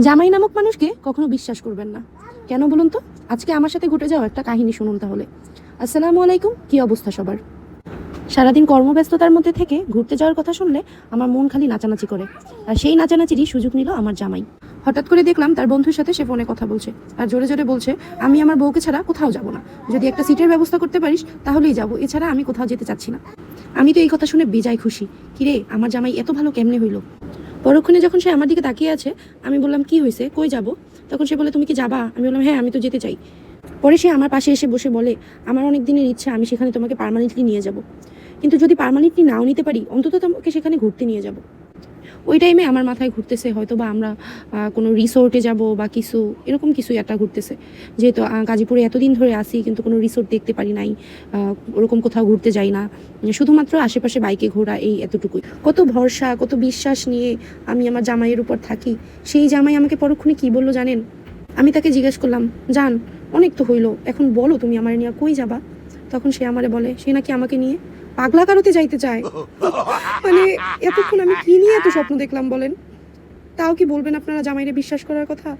জামাই নামক মানুষকে কখনো বিশ্বাস করবেন না। কেন বলুন তো? আজকে আমার সাথে ঘটে যাওয়া একটা কাহিনী শুনুন তাহলে। আসসালামু আলাইকুম, কি অবস্থা সবার? সারাদিন কর্মব্যস্ততার মধ্যে থেকে ঘুরতে যাওয়ার কথা শুনলে আমার মন খালি নাচানাচি করে। আর সেই নাচানাচিরই সুযোগ নিল আমার জামাই। হঠাৎ করে দেখলাম তার বন্ধুর সাথে সে ফোনে কথা বলছে, আর জোরে জোরে বলছে, আমি আমার বউকে ছাড়া কোথাও যাব না, যদি একটা সিটের ব্যবস্থা করতে পারিস তাহলেই যাব, এছাড়া আমি কোথাও যেতে চাচ্ছি না। আমি তো এই কথা শুনে বেজায় খুশি। কিরে, আমার জামাই এত ভালো কেমনে হইলো? পরক্ষণে যখন সে আমার দিকে তাকিয়ে আছে, আমি বললাম, কি হয়েছে, কই যাব? তখন সে বলে, তুমি কি যাবা? আমি বললাম, হ্যাঁ, আমি তো যেতে চাই। পরে সে আমার পাশে এসে বসে বলে, আমার অনেক দিনের ইচ্ছা, আমি সেখানে তোমাকে পার্মানেন্টলি নিয়ে যাব, কিন্তু যদি পার্মানেন্টলি নাও নিতে পারি, অন্তত তোমাকে সেখানে ঘুরতে নিয়ে যাব। ওই টাইমে আমার মাথায় ঘুরতেছে হয়তো বা আমরা কোনো রিসোর্টে যাব বা কিছু এরকম কিছু একটা ঘুরতেছে। যেহেতু গাজীপুরে এতদিন ধরে আসি, কিন্তু কোনো রিসোর্ট দেখতে পারি নাই, ওরকম কোথাও ঘুরতে যাই না, শুধুমাত্র আশেপাশে বাইকে ঘোরা, এই এতটুকুই। কত ভরসা, কত বিশ্বাস নিয়ে আমি আমার জামাইয়ের উপর থাকি। সেই জামাই আমাকে পরক্ষণে কি বললো জানেন? আমি তাকে জিজ্ঞেস করলাম, জান, অনেক তো হইলো, এখন বলো তুমি আমার নিয়ে কই যাবা? তখন সে আমারে বলে, সে নাকি আমাকে নিয়ে পাগলা কারোতে যাইতে চায়। মানে এতক্ষণ আমি কি নিয়ে এত স্বপ্ন দেখলাম বলেন? তাও কি বলবেন আপনারা জামাইরে বিশ্বাস করার কথা?